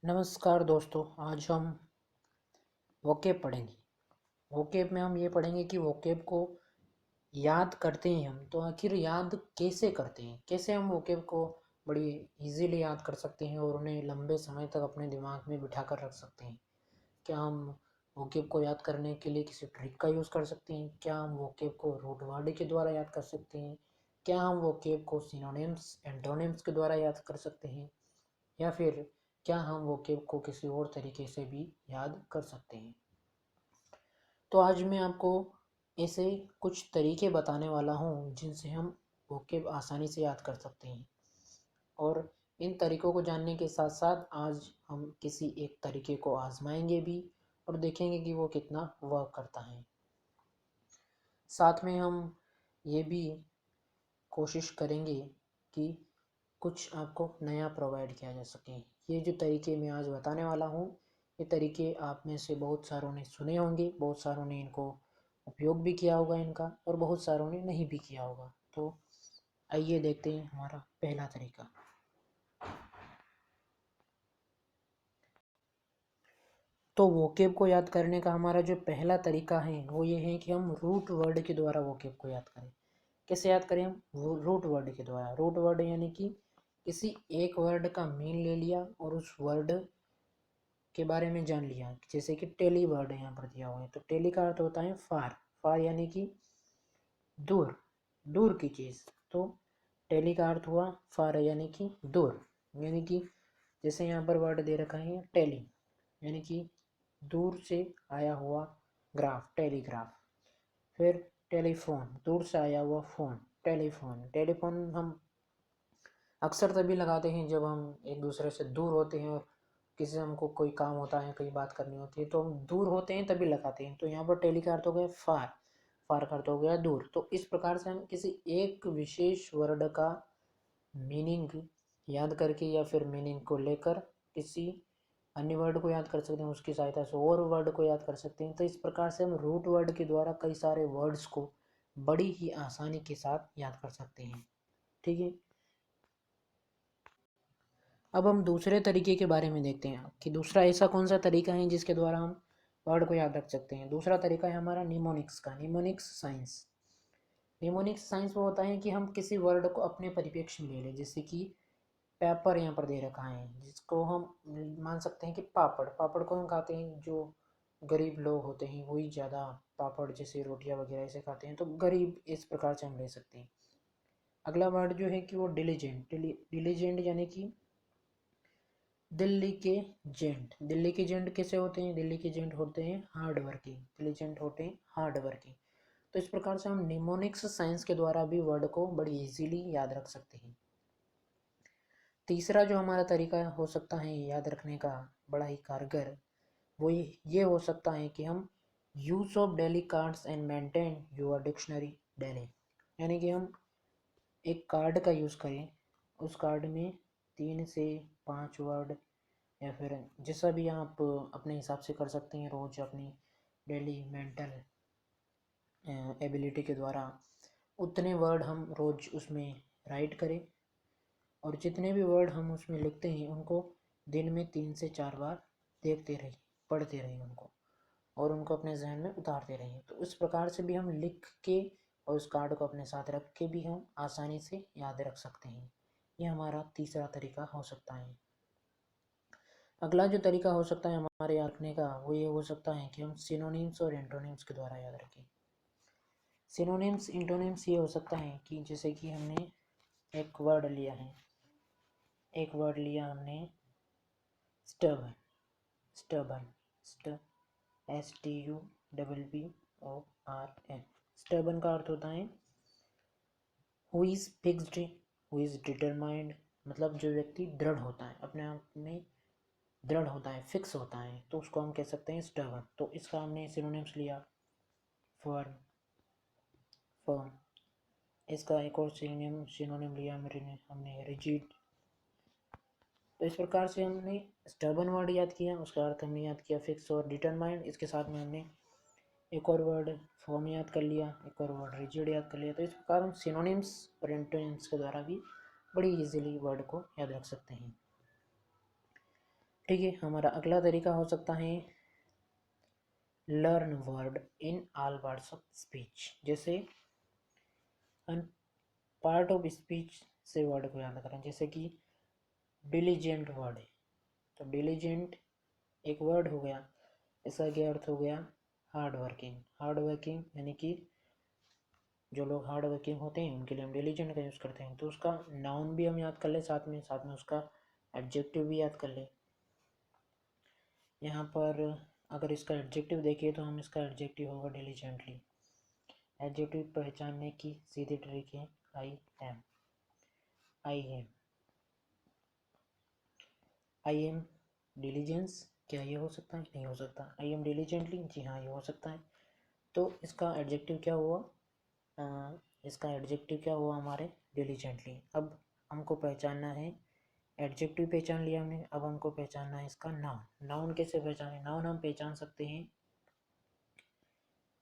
नमस्कार दोस्तों। आज हम वोकेब पढ़ेंगे। वोकेब में हम ये पढ़ेंगे कि वोकेब को याद करते हैं हम तो आखिर याद कैसे करते हैं, कैसे हम वोकेब को बड़ी इजीली याद कर सकते हैं और उन्हें लंबे समय तक अपने दिमाग में बिठा कर रख सकते हैं। क्या हम वोकेब को याद करने के लिए किसी ट्रिक का यूज़ कर सकते हैं? क्या हम वोकेब को रूट वर्ड के द्वारा याद कर सकते हैं? क्या हम वोकेब को सिनोनिम्स एंटोनिम्स के द्वारा याद कर सकते हैं? या फिर क्या हम वोकेब को किसी और तरीके से भी याद कर सकते हैं? तो आज मैं आपको ऐसे कुछ तरीके बताने वाला हूँ जिनसे हम वोकेब आसानी से याद कर सकते हैं। और इन तरीकों को जानने के साथ साथ आज हम किसी एक तरीके को आजमाएंगे भी और देखेंगे कि वो कितना वर्क करता है। साथ में हम ये भी कोशिश करेंगे कि कुछ आपको नया प्रोवाइड किया जा सके। ये जो तरीके मैं आज बताने वाला हूँ, ये तरीके आप में से बहुत सारों ने सुने होंगे, बहुत सारों ने इनको उपयोग भी किया होगा इनका, और बहुत सारों ने नहीं भी किया होगा। तो आइए देखते हैं हमारा पहला तरीका। तो वोकेब को याद करने का हमारा जो पहला तरीका है वो ये है कि हम रूट वर्ड के द्वारा वोकेब को याद करें। कैसे याद करें हम? वो रूट वर्ड के द्वारा। रूट वर्ड यानी कि किसी एक वर्ड का मीन ले लिया और उस वर्ड के बारे में जान लिया। जैसे कि टेली वर्ड यहाँ पर दिया हुआ है, तो टेली का अर्थ होता है फार। फार यानी कि दूर, दूर की चीज़। तो टेली का अर्थ हुआ फार यानी कि दूर। यानी कि जैसे यहाँ पर वर्ड दे रखा है टेली, यानी कि दूर से आया हुआ ग्राफ, टेलीग्राफ। फिर टेलीफोन, दूर से आया हुआ फ़ोन, टेलीफोन। टेलीफोन हम अक्सर तभी लगाते हैं जब हम एक दूसरे से दूर होते हैं और किसी से हमको कोई काम होता है, कोई बात करनी होती है, तो हम दूर होते हैं तभी लगाते हैं। तो यहाँ पर टेली का अर्थ हो गया फार, फार का अर्थ हो गया दूर। तो इस प्रकार से हम किसी एक विशेष वर्ड का मीनिंग याद करके या फिर मीनिंग को लेकर किसी अन्य वर्ड को याद कर सकते हैं, उसकी सहायता से और वर्ड को याद कर सकते हैं। तो इस प्रकार से हम रूट वर्ड के द्वारा कई सारे वर्ड्स को बड़ी ही आसानी के साथ याद कर सकते हैं। ठीक है, अब हम दूसरे तरीके के बारे में देखते हैं कि दूसरा ऐसा कौन सा तरीका है जिसके द्वारा हम वर्ड को याद रख सकते हैं। दूसरा तरीका है हमारा निमोनिक्स का, निमोनिक्स साइंस। निमोनिक्स साइंस वो होता है कि हम किसी वर्ड को अपने परिप्रेक्ष्य में ले लें। जैसे कि पेपर यहाँ पर दे रखा है, जिसको हम मान सकते हैं कि पापड़। पापड़ को हम खाते हैं, जो गरीब लोग होते हैं वही ज़्यादा पापड़ जैसे रोटियां वगैरह ऐसे खाते हैं, तो गरीब इस प्रकार से हम ले सकते हैं। अगला वर्ड जो है कि वो डिलीजेंट। डिलीजेंट यानी कि दिल्ली के जेंट। दिल्ली के जेंट कैसे होते हैं? दिल्ली के जेंट होते हैं हार्ड वर्किंग, दिलीजेंट होते हैं हार्ड वर्किंग। तो इस प्रकार से हम निमोनिक्स साइंस के द्वारा भी वर्ड को बड़ी इजीली याद रख सकते हैं। तीसरा जो हमारा तरीका हो सकता है याद रखने का बड़ा ही कारगर, वो ये हो सकता है कि हम use of daily cards and maintain your dictionary daily. यानी कि हम एक कार्ड का यूज़ करें, उस कार्ड में 3 से 5 वर्ड या फिर जैसा भी आप अपने हिसाब से कर सकते हैं, रोज़ अपनी डेली मेंटल एबिलिटी के द्वारा उतने वर्ड हम रोज़ उसमें राइट करें। और जितने भी वर्ड हम उसमें लिखते हैं उनको दिन में 3 से 4 बार देखते रहिए, पढ़ते रहिए उनको, और उनको अपने जहन में उतारते रहिए। तो इस प्रकार से भी हम लिख के और उस कार्ड को अपने साथ रख के भी हम आसानी से याद रख सकते हैं। ये हमारा तीसरा तरीका हो सकता है। अगला जो तरीका हो सकता है हमारे याद रखने का, वो ये हो सकता है कि हम सिनोनिम्स और एंटोनिम्स के द्वारा याद रखें। सिनोनिम्स एंटोनिम्स ये हो सकता है कि जैसे कि हमने एक वर्ड लिया है, एक वर्ड लिया हमने स्टबन। Stubborn, STUBBORN। स्टबन का अर्थ होता है who is fixed, who is determined. मतलब जो व्यक्ति दृढ़ होता है, अपने आप में दृढ़ होता है, फिक्स होता है, तो उसको हम कह सकते हैं स्टबन। तो इसका हमने सिनोनिम्स लिया फर्म, फर्म। इसका एक और सिनोनिम लिया हमने रिजिड। तो इस प्रकार से हमने स्टबन वर्ड याद किया, उसका अर्थ हमने याद किया फिक्स और डिटरमाइंड। इसके साथ में हमने एक और वर्ड फॉर्म याद कर लिया, एक और वर्ड रिजिड याद कर लिया। तो इस प्रकार हम सिनोनिम्स और एंटोनिम्स के द्वारा भी बड़ी इजीली वर्ड को याद रख सकते हैं। ठीक है, हमारा अगला तरीका हो सकता है learn word in all parts of speech. जैसे हम पार्ट ऑफ स्पीच से वर्ड को याद करें, जैसे कि डिलीजेंट वर्ड है, तो डिलीजेंट एक वर्ड हो गया, इसका क्या अर्थ हो गया, हार्ड वर्किंग। हार्ड वर्किंग यानी कि जो लोग हार्ड वर्किंग होते हैं उनके लिए हम डिलीजेंट का यूज़ करते हैं। तो उसका नाउन भी हम याद कर ले, साथ में उसका एडजेक्टिव भी याद कर ले। यहाँ पर अगर इसका एडजेक्टिव देखिए तो हम इसका एडजेक्टिव होगा डिलीजेंटली। एडजेक्टिव पहचानने की सीधी ट्रिक है I am. I am diligence, क्या ये हो सकता है? नहीं हो सकता। आई एम डिलीजेंटली, जी हाँ ये हो सकता है। तो इसका एडजेक्टिव क्या हुआ? इसका एडजेक्टिव क्या हुआ हमारे? डिलीजेंटली। अब हमको पहचानना है, एडजेक्टिव पहचान लिया हमने, अब हमको पहचानना है इसका नाउन। नाउन कैसे पहचाने? नाउन हम पहचान सकते हैं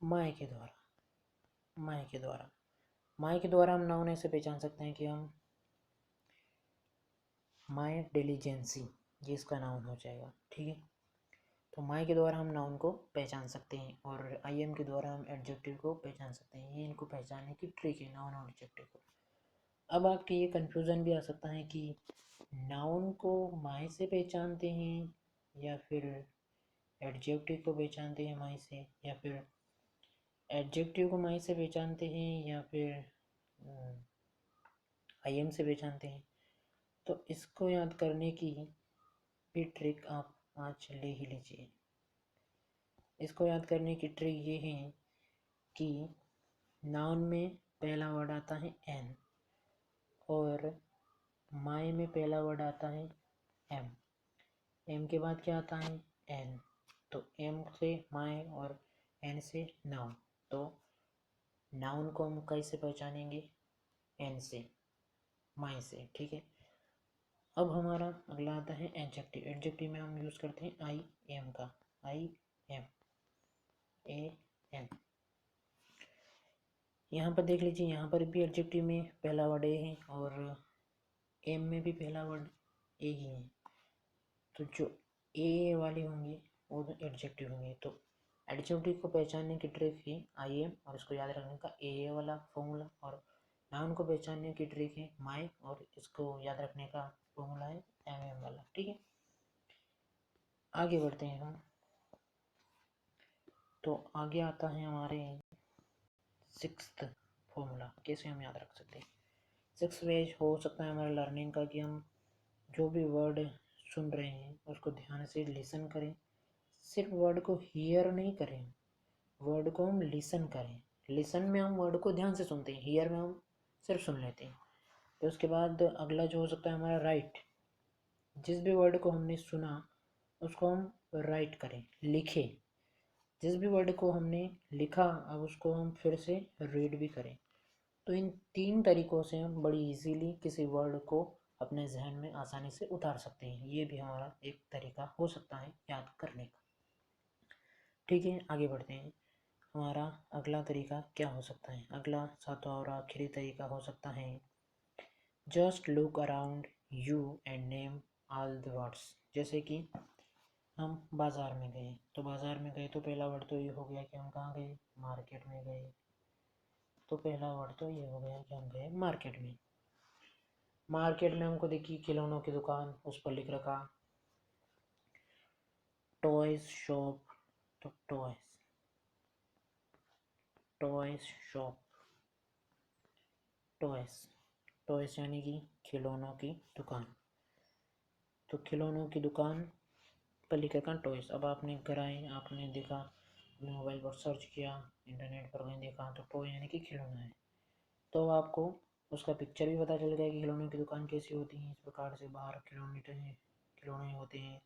माय के द्वारा। माय के द्वारा हम नाउन ऐसे पहचान सकते हैं कि हम माय डिलीजेंसी, ये इसका नाउन हो जाएगा। ठीक है, तो माय के द्वारा हम नाउन को पहचान सकते हैं और आई एम के द्वारा हम एडजेक्टिव को पहचान सकते हैं। ये इनको पहचानने की ट्रिक है, नाउन और एडजेक्टिव को। अब आपके ये कन्फ्यूज़न भी आ सकता है कि नाउन को माय से पहचानते हैं या फिर एडजेक्टिव को पहचानते हैं माय से, या फिर एडजेक्टिव को माय से पहचानते हैं, या फिर आई एम से पहचानते हैं। तो इसको याद करने की भी ट्रिक आप आज ले ही लीजिए। इसको याद करने की ट्रिक ये है कि नाउन में पहला वर्ड आता है एन और माय में पहला वर्ड आता है एम। एम के बाद क्या आता है? एन। तो एम से माय और एन से नाउन। तो नाउन को हम कैसे पहचानेंगे? एन से, माय से। ठीक है, अब हमारा अगला आता है एडजेक्टिव। एडजेक्टिव में हम यूज़ करते हैं आई एम का। I M, A M. यहाँ पर देख लीजिए, यहाँ पर भी एडजेक्टिव में पहला वर्ड ए है और एम में भी पहला वर्ड ए ही है। तो जो ए वाले होंगे वो तो एडजेक्टिव होंगे। तो एडजेक्टिव को पहचानने की ट्रिक है आई एम और इसको याद रखने का ए वाला फॉर्मूला, और नाउन को पहचानने की ट्रिक है माय और इसको याद रखने का फॉर्मूला है एम वाला। ठीक है, आगे बढ़ते हैं हम। तो आगे आता है हमारे सिक्स्थ फॉर्मूला, कैसे हम याद रख सकते हैं। सिक्स्थ वेज हो सकता है हमारे लर्निंग का कि हम जो भी वर्ड सुन रहे हैं उसको ध्यान से लिसन करें। सिर्फ वर्ड को हियर नहीं करें, वर्ड को हम लिसन करें। लिसन में हम वर्ड को ध्यान से सुनते हैं, हियर में हम सिर्फ सुन लेते हैं। तो उसके बाद अगला जो हो सकता है हमारा राइट। जिस भी वर्ड को हमने सुना उसको हम राइट करें, लिखें। जिस भी वर्ड को हमने लिखा अब उसको हम फिर से रीड भी करें। तो इन तीन तरीक़ों से हम बड़ी इजीली किसी वर्ड को अपने जहन में आसानी से उतार सकते हैं। ये भी हमारा एक तरीका हो सकता है याद करने का। ठीक है, आगे बढ़ते हैं। हमारा अगला तरीका क्या हो सकता है? अगला सातवां और आखिरी तरीका हो सकता है just look around you and name all the words. जैसे कि हम बाज़ार में गए, तो बाज़ार में गए तो पहला वर्ड तो ये हो गया कि हम कहाँ गए? मार्केट में गए। तो पहला वर्ड तो ये हो गया कि हम गए मार्केट में। मार्केट में हमको देखिए खिलौनों की दुकान, उस पर लिख रखा टॉयज शॉप। तो टॉयज शॉप, टॉयज यानी कि खिलौनों की दुकान। तो खिलौनों की दुकान पर लिख रखा टॉयज। अब आपने घर आए, आपने देखा, अपने मोबाइल पर सर्च किया, इंटरनेट पर कहीं देखा तो टॉय यानी कि खिलौना है। तो आपको उसका पिक्चर भी पता चल गया कि खिलौनों की दुकान कैसी होती है। इस प्रकार से बाहर खिलौने होते हैं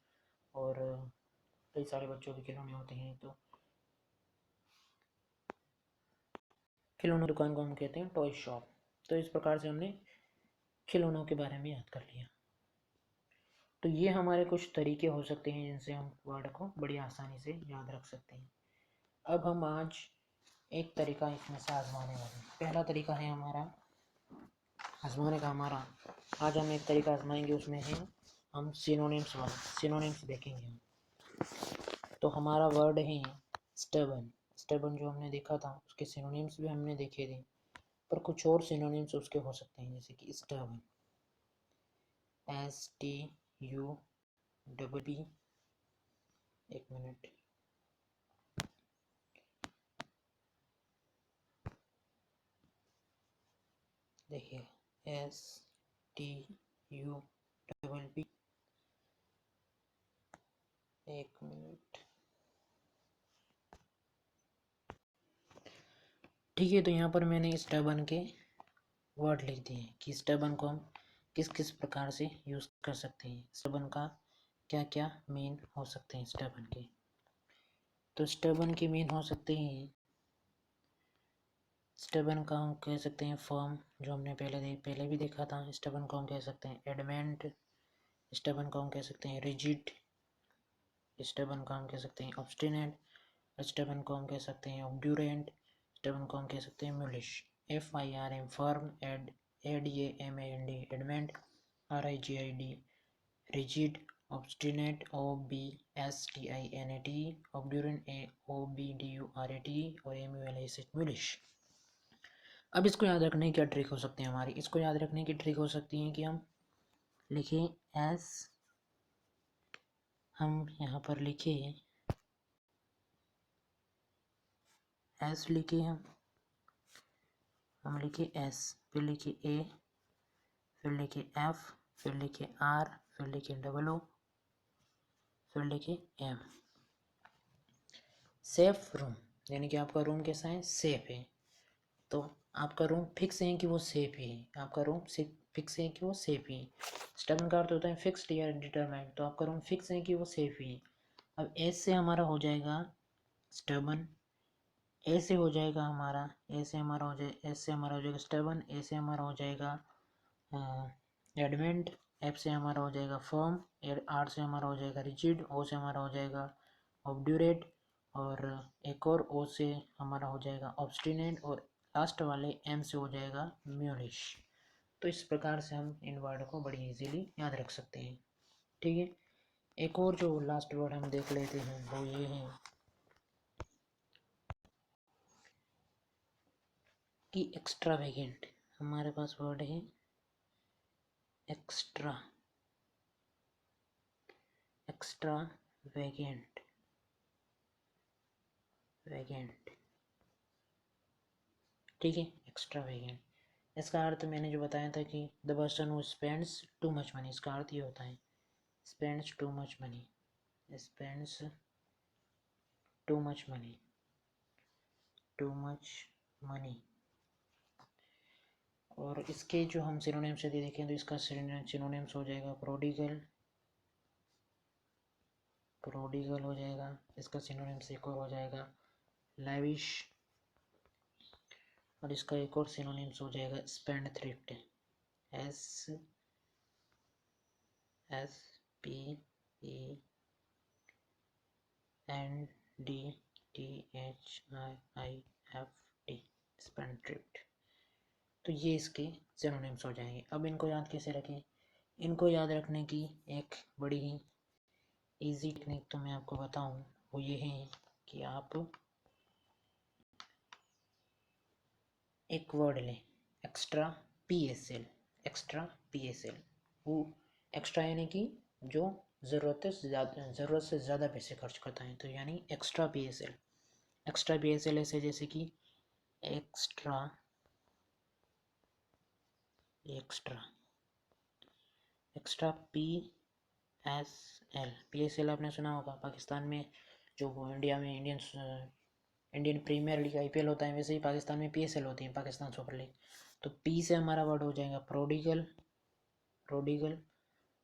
और कई सारे बच्चों के खिलौने होते हैं। तो खिलौनों की दुकान को हम कहते हैं टॉय शॉप। तो इस प्रकार से हमने खिलौनों के बारे में याद कर लिया। तो ये हमारे कुछ तरीके हो सकते हैं जिनसे हम वर्ड को बड़ी आसानी से याद रख सकते हैं। अब हम आज एक तरीका इसमें से आजमाने वाले हैं। पहला तरीका है हमारा आजमाने का आज हम एक तरीका आजमाएंगे, उसमें है हम सिनोनिम्स देखेंगे हम। तो हमारा वर्ड है स्टबन जो हमने देखा था उसके सिनोनिम्स भी हमने देखे थे, पर कुछ और सिनोनिम्स उसके हो सकते हैं, जैसे कि स्टबन, STUBB, एक मिनट, देखिए STUBB, एक मिनट, ठीक है। तो यहाँ पर मैंने स्टबन के वर्ड लिख दिए कि स्टबन को हम किस किस प्रकार से यूज़ कर सकते हैं, स्टबन का क्या क्या मीन हो सकते हैं स्टबन के। तो स्टबन के मीन हो सकते हैं, स्टबन का हम कह सकते हैं फर्म, जो हमने पहले भी देखा था। स्टबन को हम कह सकते हैं एडमेंट, स्टबन को हम कह सकते हैं रिजिड, स्टबन को हम कह सकते हैं ऑब्स्टिनेट, स्टबन को हम कह सकते हैं ऑब्ड्यूरेंट, स्टबन को हम कह सकते हैं म्यूलिश। FIRM firm, ADAMAND adamant, RIGID rigid, obstinate OBSTINAT, ऑब्ड्यूरेंट OBDURAT और MULISH म्यूलिश। अब इसको याद रखने की क्या ट्रिक हो सकती है हमारी, इसको याद रखने की ट्रिक हो सकती है कि हम लिखें एस, हम यहाँ पर लिखे एस, लिखे हम लिखे एस, फिर लिखे ए, फिर लिखे एफ, फिर लिखे आर, फिर लिखे O, फिर लिखे एम। सेफ रूम, यानी कि आपका रूम कैसा है, सेफ है। तो आपका रूम फिक्स है कि वो सेफ है, आपका रूम फिक्स है कि वो सेफ है। स्टबन का अर्थ होता है फिक्स्ड या डिटरमाइंड, तो आपका रूम फिक्स है कि वो सेफ है। अब एस से हमारा हो जाएगा स्टबन, ए से हो जाएगा हमारा, ए से हमारा हो जाएगा स्टबन, ए से हमारा हो जाएगा एडमेंट, एफ से हमारा हो जाएगा फर्म, आर से हमारा हो जाएगा रिजिड, ओ से हमारा हो जाएगा ऑब्ड्यूरेट, और एक और ओ से हमारा हो जाएगा ऑब्स्टिनेट, और लास्ट वाले एम से हो जाएगा म्यूलिश। तो इस प्रकार से हम इन वर्ड को बड़ी इजीली याद रख सकते हैं। ठीक है, एक और जो लास्ट वर्ड हम देख लेते हैं वो ये है कि एक्स्ट्रावेगेंट। हमारे पास वर्ड है एक्स्ट्रावेगेंट, ठीक है, एक्स्ट्रावेगेंट। इसका अर्थ मैंने जो बताया था कि the person who spends too much money, इसका अर्थ ये होता है spends too much money, spends too much money, और इसके जो हम सिनोनिम्स यदि देखें तो इसका सिनोनिम्स हो जाएगा प्रोडिगल हो जाएगा। इसका सिनोनिम्स एक और हो जाएगा लैविश, और इसका एक और सिनोनिम्स हो जाएगा स्पेंडथ्रिफ्ट, SPENDTHRIFT, स्पेंडथ्रिफ्ट। तो ये इसके सिनोनिम्स हो जाएंगे। अब इनको याद कैसे रखें, इनको याद रखने की एक बड़ी ही इजी टेक्निक तो मैं आपको बताऊं, वो ये है कि आप एक वर्ड लें एक्स्ट्रा PSL, वो एक्स्ट्रा यानी कि जो ज़रूरत से ज़्यादा पैसे खर्च करता है, तो यानी एक्स्ट्रा PSL ऐसे जैसे कि एक्स्ट्रा PSL आपने सुना होगा। पाकिस्तान में जो इंडिया में इंडियन प्रीमियर लीग IPL होता है, वैसे ही पाकिस्तान में PSL होती है, पाकिस्तान सुपर लीग। तो P से हमारा वर्ड हो जाएगा प्रोडिगल,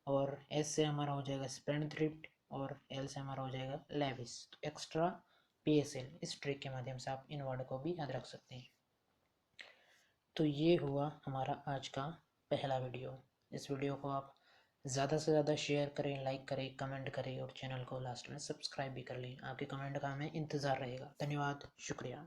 और S से हमारा हो जाएगा स्पेंडथ्रिफ्ट, और L से हमारा हो जाएगा लेविश। तो एक्स्ट्रा PSL, इस ट्रिक के माध्यम से आप इन वर्ड को भी याद रख सकते हैं। तो ये हुआ हमारा आज का पहला वीडियो। इस वीडियो को आप ज़्यादा से ज़्यादा शेयर करें, लाइक करें, कमेंट करें, और चैनल को लास्ट में सब्सक्राइब भी कर लें। आपके कमेंट का हमें इंतज़ार रहेगा। धन्यवाद, शुक्रिया।